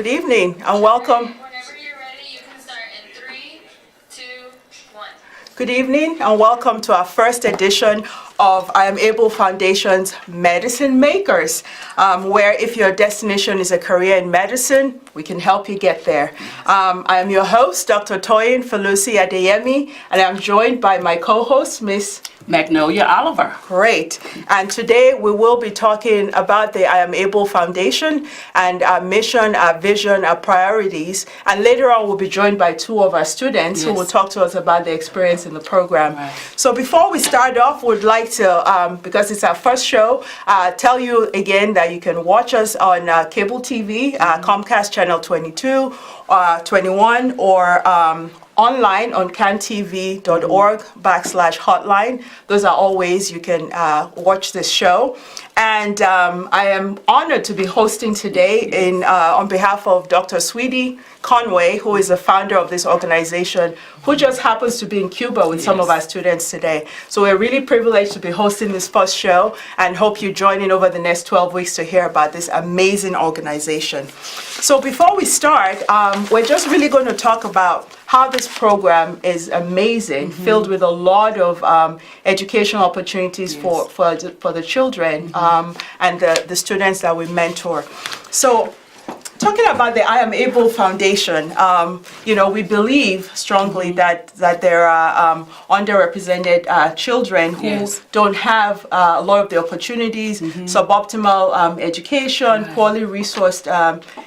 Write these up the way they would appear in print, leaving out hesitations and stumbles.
Good evening and welcome. Whenever you're ready, you can start in 3, 2, 1. Good evening and welcome to our first edition of I Am Abel Foundation's Medicine Makers, where if your destination is a career in medicine, we can help you get there. I am your host, Dr. Toyin Felusi Adeyemi, and I'm joined by my co-host, Miss Magnolia Oliver. Great. And today we will be talking about the I Am Able Foundation and our mission, our vision, our priorities. And later on, we'll be joined by two of our students who will talk to us about their experience in the program. Right. So before we start off, we'd like to, because it's our first show, tell you again that you can watch us on cable TV, Comcast Channel 22, 21, or online on cantv.org/hotline. Those are all ways you can watch this show. And I am honored to be hosting today on behalf of Dr. Sweetie Conway, who is the founder of this organization, who just happens to be in Cuba with some of our students today. So we're really privileged to be hosting this first show and hope you join in over the next 12 weeks to hear about this amazing organization. So before we start, we're just really going to talk about how this program is amazing, filled with a lot of educational opportunities for the children and the students that we mentor. So talking about the I Am Able Foundation, we believe strongly that there are underrepresented children who don't have a lot of the opportunities, suboptimal education, poorly resourced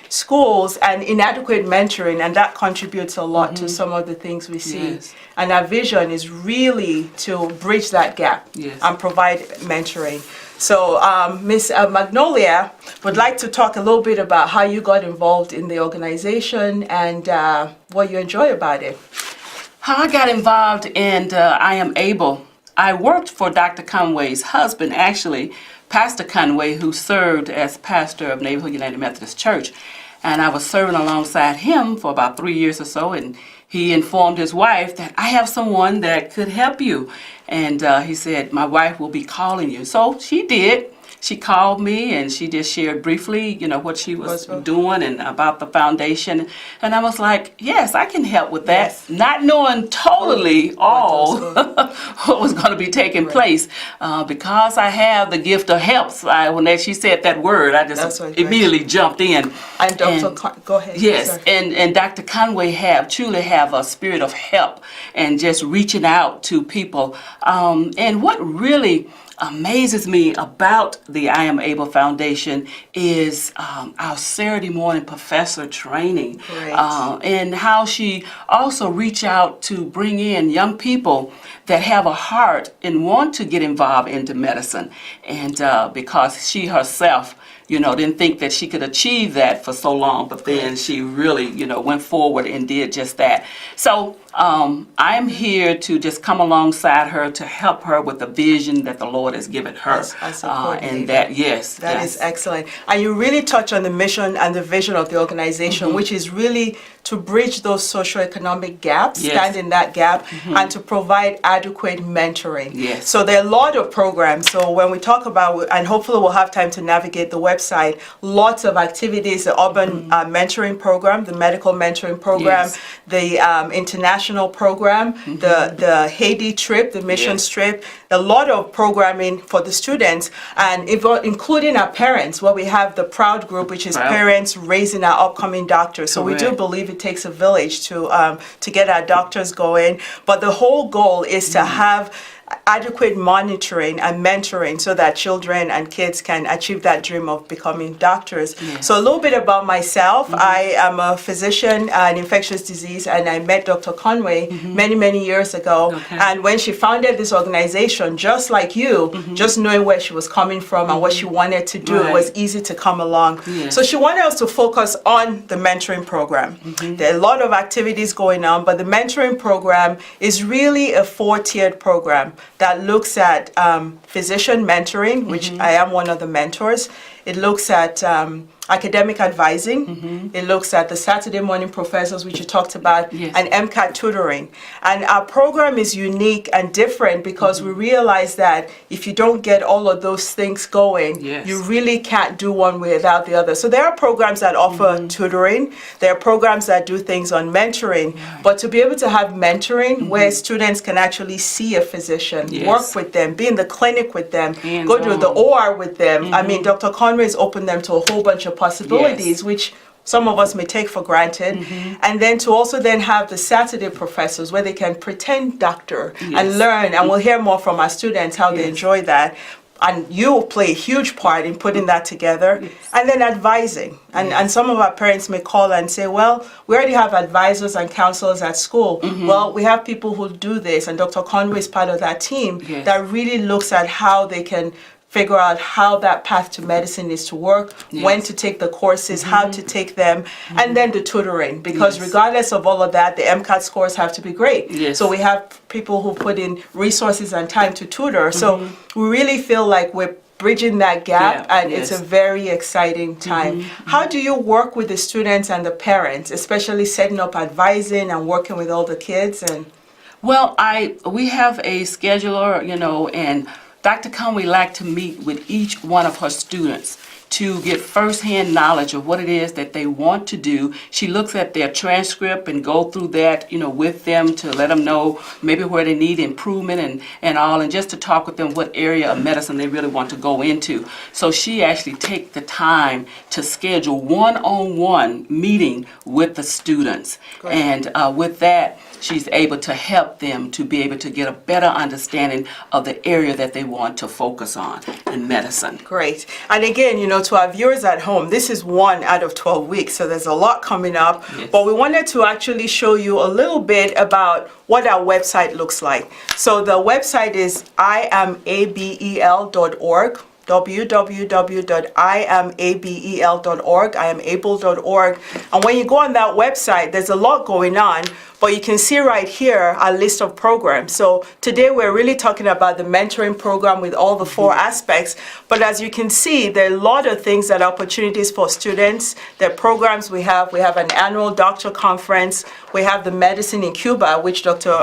schools, and inadequate mentoring, and that contributes a lot to some of the things we see. And our vision is really to bridge that gap and provide mentoring. So Ms. Magnolia would like to talk a little bit about how you got involved in the organization and what you enjoy about it. How I got involved in I Am Able. I worked for Dr. Conway's husband, actually, Pastor Conway, who served as pastor of Neighborhood United Methodist Church. And I was serving alongside him for about 3 years or so, and he informed his wife that I have someone that could help you. And he said, my wife will be calling you. So she did. She called me and she just shared briefly, what she was doing and about the foundation. And I was like, yes, I can help with that. Not knowing totally all what was going to be taking place. Because I have the gift of helps, when she said that word, I just immediately jumped in. And Dr. Go ahead. Yes, and Dr. Conway truly have a spirit of help and just reaching out to people. And what really amazes me about the I Am Able Foundation is our Saturday morning professor training, and how she also reach out to bring in young people that have a heart and want to get involved into medicine, and because she herself didn't think that she could achieve that for so long, but then she really, went forward and did just that. So I'm here to just come alongside her to help her with the vision that the Lord has given her. And that is excellent. And you really touch on the mission and the vision of the organization, which is really to bridge those socioeconomic gaps, stand in that gap, and to provide adequate mentoring. So there are a lot of programs. So when we talk about, and hopefully we'll have time to navigate the website, lots of activities, the urban mentoring program, the medical mentoring program, the international program, the Haiti trip, the missions trip, a lot of programming for the students, and including our parents, where we have the Proud group, which is parents raising our upcoming doctors. So we do believe it takes a village to get our doctors going, but the whole goal is to have adequate monitoring and mentoring so that children and kids can achieve that dream of becoming doctors. So a little bit about myself. I am a physician in infectious disease, and I met Dr. Conway many, many years ago. And when she founded this organization, just like you, just knowing where she was coming from and what she wanted to do, it was easy to come along. So she wanted us to focus on the mentoring program. There are a lot of activities going on, but the mentoring program is really a 4-tiered program that looks at physician mentoring, which I am one of the mentors. It looks at academic advising. It looks at the Saturday morning professors, which you talked about, Yes. and MCAT tutoring. And our program is unique and different because we realize that if you don't get all of those things going, Yes. you really can't do one without the other. So there are programs that offer tutoring. There are programs that do things on mentoring. But to be able to have mentoring where students can actually see a physician, Yes. work with them, be in the clinic with them, Hands go to the on. OR with them. I mean, Dr. Conway's opened them to a whole bunch of possibilities, Yes. which some of us may take for granted. And then to also then have the Saturday professors where they can pretend doctor Yes. and learn. And we'll hear more from our students how they Yes. enjoy that. And you play a huge part in putting that together. Yes. And then advising. And some of our parents may call and say, well, we already have advisors and counselors at school. Well, we have people who do this, and Dr. Conway is part of that team Yes. that really looks at how they can figure out how that path to medicine is to work, when Yes. to take the courses, how to take them, and then the tutoring. Because Yes. regardless of all of that, the MCAT scores have to be great. Yes. So we have people who put in resources and time to tutor. So we really feel like we're bridging that gap, Yeah, and it's yes. a very exciting time. How do you work with the students and the parents, especially setting up advising and working with all the kids? And Well, we have a scheduler, and Dr. Conway liked to meet with each one of her students to get firsthand knowledge of what it is that they want to do. She looks at their transcript and go through that, with them to let them know maybe where they need improvement and all, and just to talk with them what area of medicine they really want to go into. So she actually takes the time to schedule one-on-one meeting with the students. Great. And with that, she's able to help them to be able to get a better understanding of the area that they want to focus on in medicine. great. And again, to our viewers at home, this is 1 out of 12 weeks, so there's a lot coming up. Yes. But we wanted to actually show you a little bit about what our website looks like. So the website is iamabel.org. www.iamabel.org, iamabel.org. And when you go on that website, there's a lot going on, but you can see right here a list of programs. So today we're really talking about the mentoring program with all the 4 aspects. But as you can see, there are a lot of things that are opportunities for students. There are programs we have. We have an annual doctor conference. We have the Medicine in Cuba, which Dr.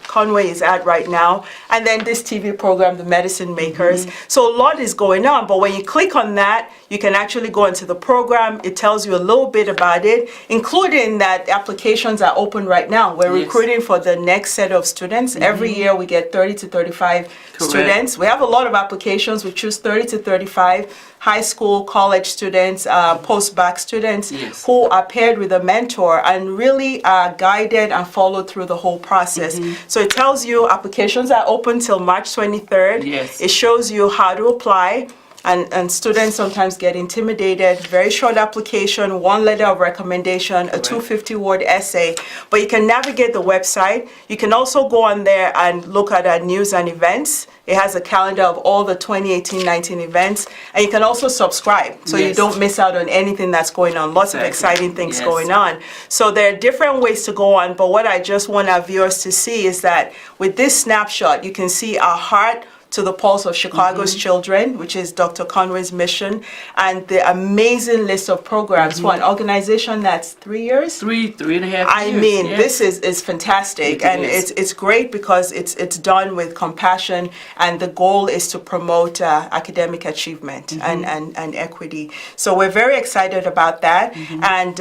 Conway is at right now, and then this TV program, The Medicine Makers. So a lot is going on, but when you click on that, you can actually go into the program. It tells you a little bit about it, including that applications are open right now. We're Yes. recruiting for the next set of students. Every year we get 30 to 35 students. We have a lot of applications. We choose 30 to 35 high school, college students, post-bac students Yes. who are paired with a mentor and really are guided and followed through the whole process. So it tells you applications are open till March 23rd. Yes. It shows you how to apply. And students sometimes get intimidated. Very short application, 1 letter of recommendation, a 250-word essay. But you can navigate the website. You can also go on there and look at our news and events. It has a calendar of all the 2018-19 events. And you can also subscribe so you Yes. don't miss out on anything that's going on. Lots of Exactly. exciting things Yes. going on. So there are different ways to go on. But what I just want our viewers to see is that with this snapshot, you can see our heart to the pulse of Chicago's children, which is Dr. Conway's mission, and the amazing list of programs for an organization that's 3 years. 3.5 I years. mean, yes. this is fantastic, It and is. it's great because it's done with compassion, and the goal is to promote academic achievement and equity. So we're very excited about that, and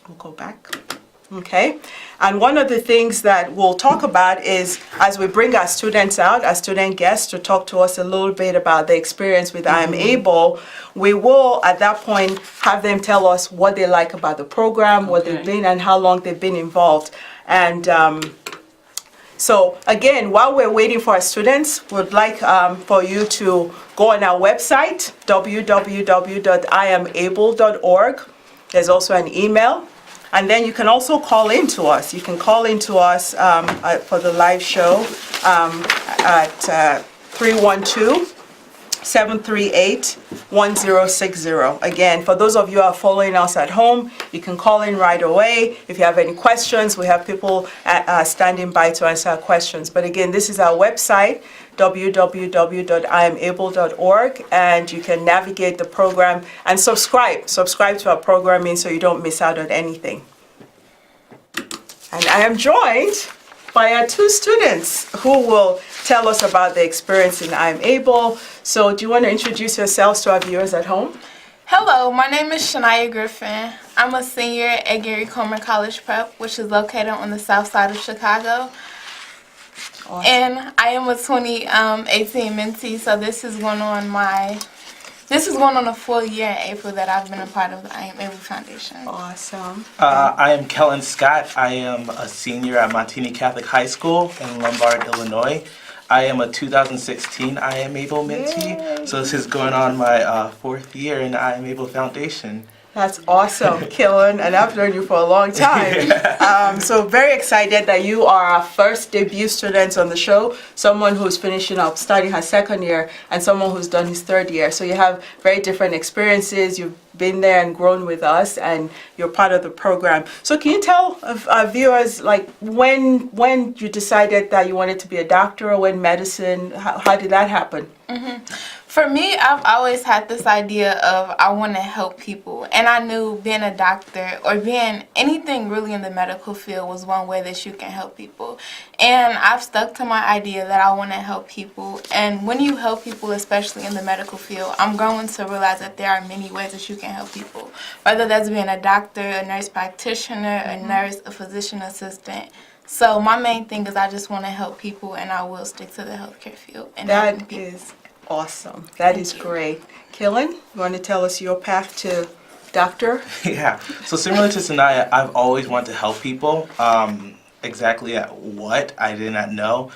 we'll go back. Okay, and one of the things that we'll talk about is as we bring our students out, our student guests, to talk to us a little bit about the experience with I Am Able, we will at that point have them tell us what they like about the program, what they've Okay. been, and how long they've been involved. And so again, while we're waiting for our students, we'd like for you to go on our website, www.iamabel.org. There's also an email. And then you can also call in to us. You can call in to us for the live show at 312 738-1060. Again, for those of you who are following us at home, you can call in right away. If you have any questions, we have people standing by to answer our questions. But again, this is our website, www.iamable.org, and you can navigate the program and subscribe to our programming so you don't miss out on anything. And I am joined by our two students who will tell us about their experience in Am Abel. So do you want to introduce yourselves to our viewers at home? Hello, my name is Shania Griffin. I'm a senior at Gary Coleman College Prep, which is located on the south side of Chicago. Awesome. And I am a 2018 mentee, so this is going on a full year in April that I've been a part of the I Am Abel Foundation. Awesome. I am Kellen Scott. I am a senior at Montini Catholic High School in Lombard, Illinois. I am a 2016 I Am Able mentee, so this is going on my 4th year in the I Am Able Foundation. That's awesome, Killen, and I've known you for a long time. So very excited that you are our first debut students on the show, someone who's finishing up, starting her 2nd year, and someone who's done his 3rd year. So you have very different experiences. You've been there and grown with us, and you're part of the program. So can you tell our viewers, like, when you decided that you wanted to be a doctor or when medicine, how did that happen? For me, I've always had this idea of I want to help people, and I knew being a doctor or being anything really in the medical field was one way that you can help people. And I've stuck to my idea that I want to help people, and when you help people, especially in the medical field, I'm growing to realize that there are many ways that you can help people, whether that's being a doctor, a nurse practitioner, a nurse, a physician assistant. So my main thing is I just want to help people, and I will stick to the healthcare field. And helping That people. is awesome. That is great. Killen, you want to tell us your path to doctor? Yeah, so similar to Sanaya, I've always wanted to help people. Exactly at what, I did not know.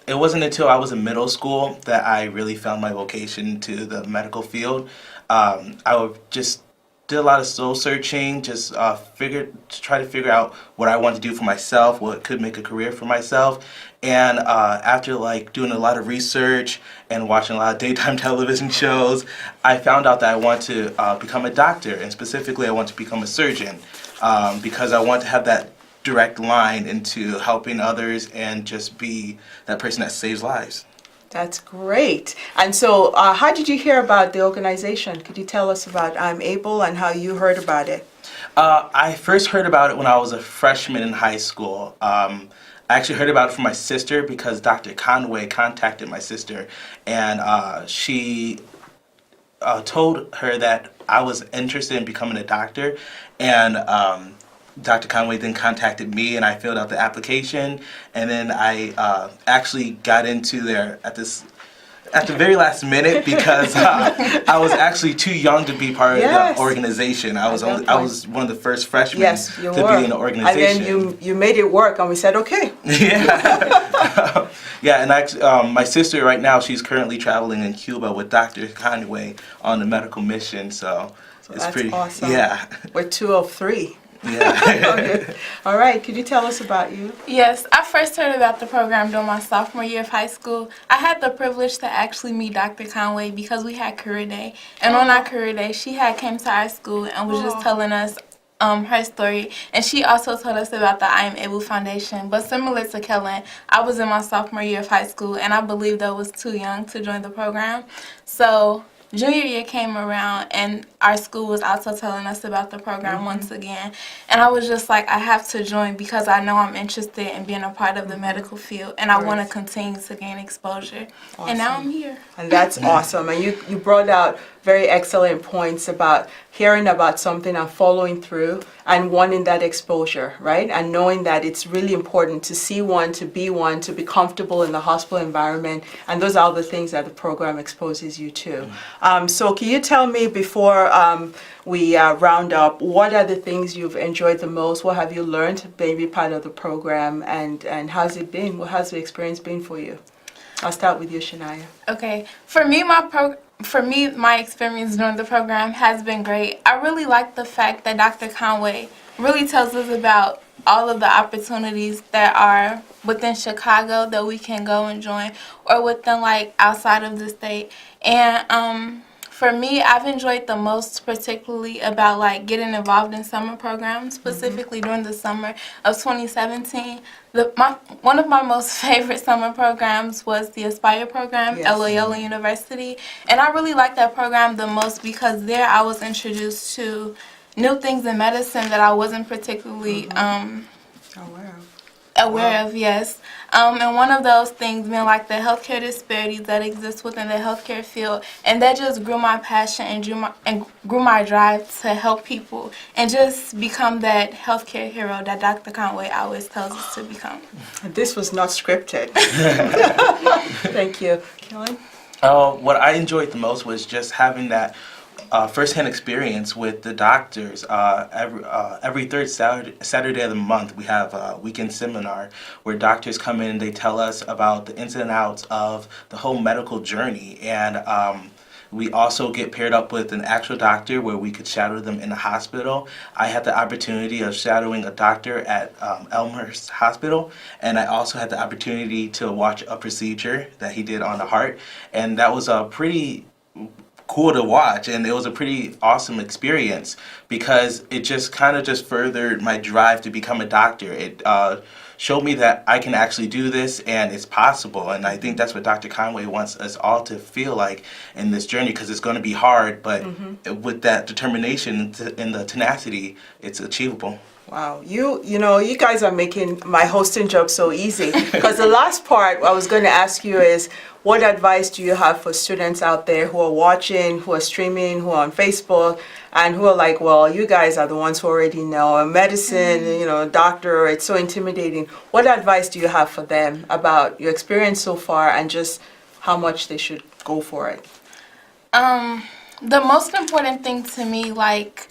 It wasn't until I was in middle school that I really found my vocation to the medical field. I just did a lot of soul searching, just try to figure out what I wanted to do for myself, what could make a career for myself. And after doing a lot of research and watching a lot of daytime television shows, I found out that I want to become a doctor, and specifically I want to become a surgeon because I want to have that direct line into helping others and just be that person that saves lives. That's great. And so how did you hear about the organization? Could you tell us about I'm Able and how you heard about it? I first heard about it when I was a freshman in high school. I actually heard about it from my sister because Dr. Conway contacted my sister, and she told her that I was interested in becoming a doctor, and Dr. Conway then contacted me, and I filled out the application, and then I actually got into there at the very last minute because I was actually too young to be part of the organization. I was one of the first freshmen to be in the organization. And then you made it work, and we said okay. Yeah. Yeah, and actually, my sister right now, she's currently traveling in Cuba with Dr. Conway on a medical mission, so it's that's pretty awesome. Yeah. We're 2 of 3. Yeah. All right, could you tell us about you? Yes, I first heard about the program during my sophomore year of high school. I had the privilege to actually meet Dr. Conway because we had career day. And on our career day, she came to our school and was just telling us her story. And she also told us about the I Am Able Foundation. But similar to Kellen, I was in my sophomore year of high school, and I believed I was too young to join the program. So junior year came around, and our school was also telling us about the program once again. And I was just like, I have to join because I know I'm interested in being a part of the medical field, and I want to continue to gain exposure. Awesome. And now I'm here. And that's awesome. And you brought out very excellent points about hearing about something and following through and wanting that exposure, right? And knowing that it's really important to see one, to be comfortable in the hospital environment. And those are the things that the program exposes you to. So can you tell me before we round up, what are the things you've enjoyed the most? What have you learned being part of the program? And how's it been? What has the experience been for you? I'll start with you, Shania. Okay. For me, my experience during the program has been great. I really like the fact that Dr. Conway really tells us about all of the opportunities that are within Chicago that we can go and join, or within like outside of the state. And for me, I've enjoyed the most particularly about like getting involved in summer programs, specifically during the summer of 2017. One of my most favorite summer programs was the Aspire program at Loyola University. And I really liked that program the most because there I was introduced to new things in medicine that I wasn't particularly aware of, yes. And one of those things being like the healthcare disparities that exist within the healthcare field, and that just grew my passion and grew my drive to help people and just become that healthcare hero that Dr. Conway always tells us to become. This was not scripted. Thank you. Kelly? What I enjoyed the most was just having that first-hand experience with the doctors. Every third Saturday of the month, we have a weekend seminar where doctors come in and they tell us about the ins and outs of the whole medical journey. And we also get paired up with an actual doctor where we could shadow them in the hospital. I had the opportunity of shadowing a doctor at Elmhurst Hospital, and I also had the opportunity to watch a procedure that he did on the heart, and that was a pretty cool to watch, and it was a pretty awesome experience because it just kind of just furthered my drive to become a doctor. It showed me that I can actually do this and it's possible, and I think that's what Dr. Conway wants us all to feel like in this journey, because it's going to be hard, but with that determination and the tenacity, it's achievable. Wow, you guys are making my hosting job so easy, because the last part I was going to ask you is, what advice do you have for students out there who are watching, who are streaming, who are on Facebook, and who are like, well, you guys are the ones who already know medicine, doctor, it's so intimidating. What advice do you have for them about your experience so far and just how much they should go for it? The most important thing to me, like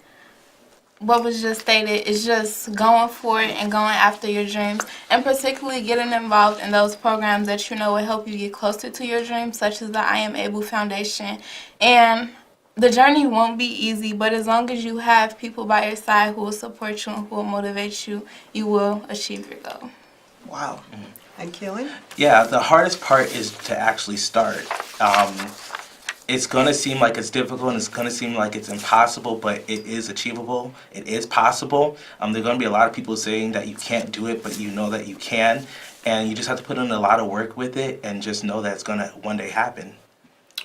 what was just stated, is just going for it and going after your dreams, and particularly getting involved in those programs that will help you get closer to your dreams, such as the I Am Able Foundation. And the journey won't be easy, but as long as you have people by your side who will support you and who will motivate you, you will achieve your goal. Wow. And Keelan? Yeah, the hardest part is to actually start. It's going to seem like it's difficult and it's going to seem like it's impossible, but it is achievable. It is possible. There are going to be a lot of people saying that you can't do it, but you know that you can. And you just have to put in a lot of work with it and just know that it's going to one day happen.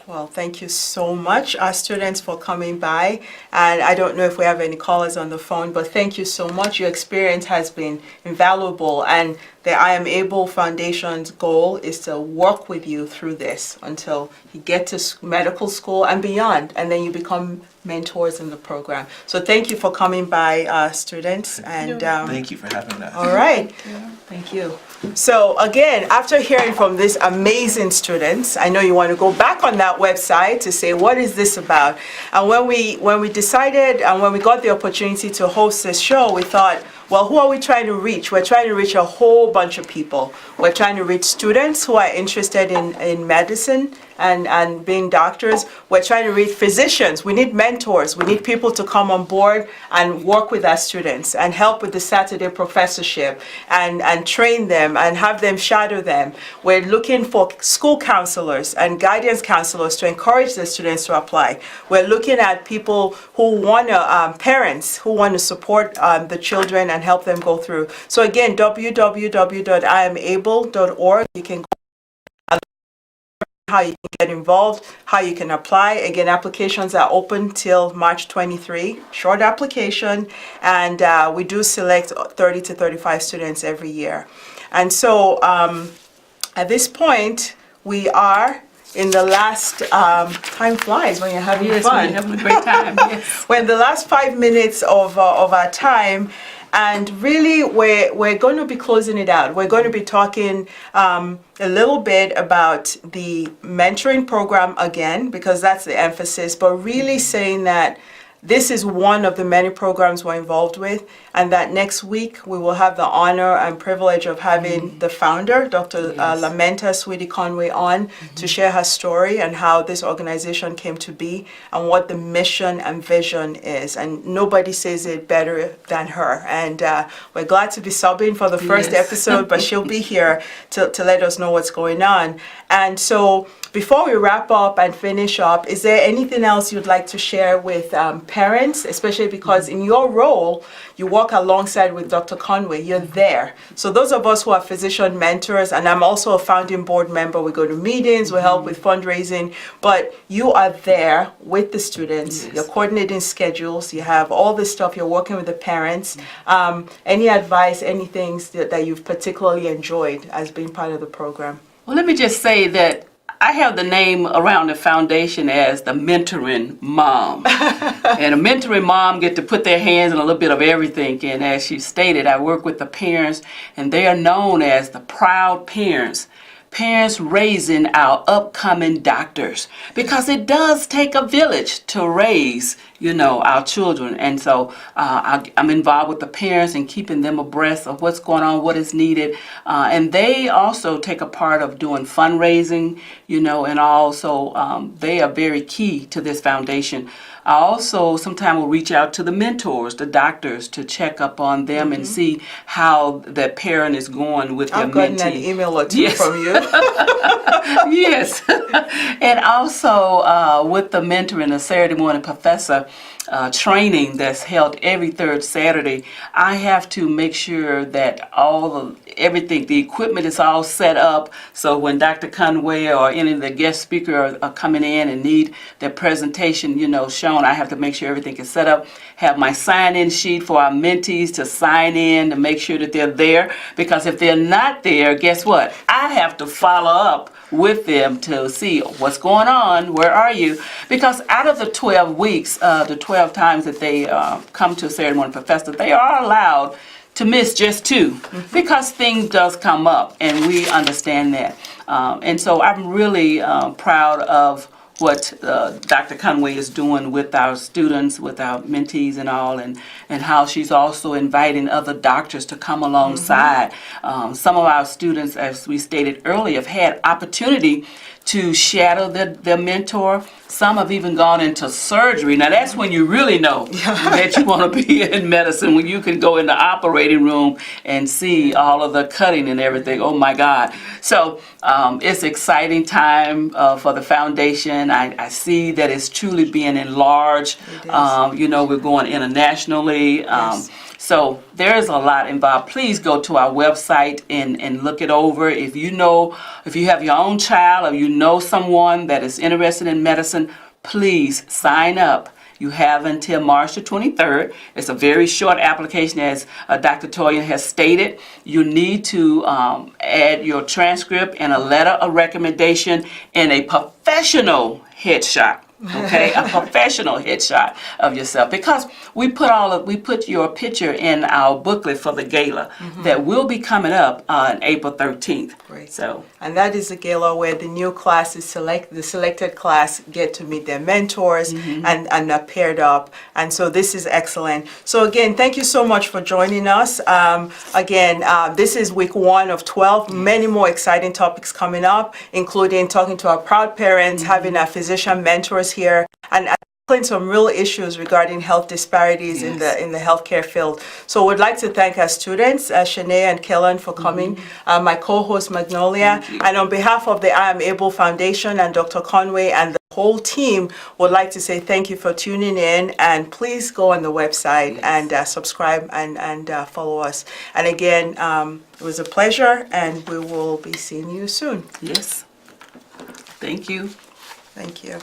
Well, thank you so much, students, for coming by. And I don't know if we have any callers on the phone, but thank you so much. Your experience has been invaluable. And the I Am Able Foundation's goal is to work with you through this until you get to medical school and beyond, and then you become mentors in the program. So thank you for coming by, students. And thank you for having us. All right. Thank you. So again, after hearing from these amazing students, I know you want to go back on that website to say, what is this about? And when we decided and when we got the opportunity to host this show, we thought, well, who are we trying to reach? We're trying to reach a whole bunch of people. We're trying to reach students who are interested in medicine and being doctors. We're trying to reach physicians. We need mentors. We need people to come on board and work with our students and help with the Saturday professorship and train them and have them shadow them. We're looking for school counselors and guidance counselors to encourage the students to apply. We're looking at people who want to, parents who want to support the children and help them go through. So again, www.iamable.org. You can go how you can get involved, how you can apply. Again, applications are open till March 23, short application, and we do select 30 to 35 students every year. And so at this point, we are in the last, time flies when you're having fun. We're having a great time. Yes. We're in the last 5 minutes of our time. And really, we're going to be closing it out. We're going to be talking a little bit about the mentoring program again, because that's the emphasis, but really saying that this is one of the many programs we're involved with. and that next week we will have the honor and privilege of having the founder, Dr. Lamenta Sweetie Conway, on to share her story and how this organization came to be and what the mission and vision is. And nobody says it better than her. And we're glad to be subbing for the first episode, but she'll be here to let us know what's going on. And so before we wrap up and finish up, is there anything else you'd like to share with parents, especially because in your role, you work alongside with Dr. Conway, you're there. So those of us who are physician mentors, and I'm also a founding board member, we go to meetings, we help with fundraising, but you are there with the students, you're coordinating schedules, you have all this stuff, you're working with the parents. Any advice, any things that you've particularly enjoyed as being part of the program? Well, let me just say that I have the name around the foundation as the mentoring mom. And a mentoring mom get to put their hands in a little bit of everything. And as she stated, I work with the parents, and they are known as the proud parents. Parents raising our upcoming doctors, because it does take a village to raise, our children. And so I'm involved with the parents and keeping them abreast of what's going on, what is needed. And they also take a part of doing fundraising, and also they are very key to this foundation. I also sometimes will reach out to the mentors, the doctors, to check up on them and see how the parent is going with their mentee. I've gotten an email or two from you. Yes. And also with the mentoring, the Saturday morning professor training that's held every third Saturday, I have to make sure that everything, the equipment is all set up. So when Dr. Conway or any of the guest speakers are coming in and need their presentation, shown, I have to make sure everything is set up. Have my sign-in sheet for our mentees to sign in to make sure that they're there. Because if they're not there, guess what? I have to follow up with them to see what's going on, where are you? Because out of the 12 weeks, the 12 times that they come to a Saturday morning professor, they are allowed to miss just 2 because things does come up, and we understand that. And so I'm really proud of what Dr. Conway is doing with our students, with our mentees and all, and how she's also inviting other doctors to come alongside. Some of our students, as we stated earlier, have had opportunity to shadow their mentor. Some have even gone into surgery. Now that's when you really know that you want to be in medicine, when you can go in the operating room and see all of the cutting and everything. Oh my God. So it's exciting time for the foundation. I see that it's truly being enlarged. We're going internationally. So there's a lot involved. Please go to our website and look it over. If you have your own child or you know someone that is interested in medicine, please sign up. You have until March the 23rd. It's a very short application, as Dr. Toyin has stated. You need to add your transcript and a letter of recommendation and a professional headshot. Okay, a professional headshot of yourself, because we put your picture in our booklet for the gala that will be coming up on April 13th. Great. So, and that is the gala where the new class is the selected class get to meet their mentors and are paired up. And so this is excellent. So again, thank you so much for joining us. This is week 1 of 12. Many more exciting topics coming up, including talking to our proud parents, having our physician mentors here, and tackling some real issues regarding health disparities in the healthcare field. So we'd like to thank our students, Shanae and Kellen, for coming, my co-host Magnolia, and on behalf of the I Am Abel Foundation and Dr. Conway and the whole team, would like to say thank you for tuning in, and please go on the website and subscribe and follow us. And again, it was a pleasure, and we will be seeing you soon. yes. Thank you. Thank you.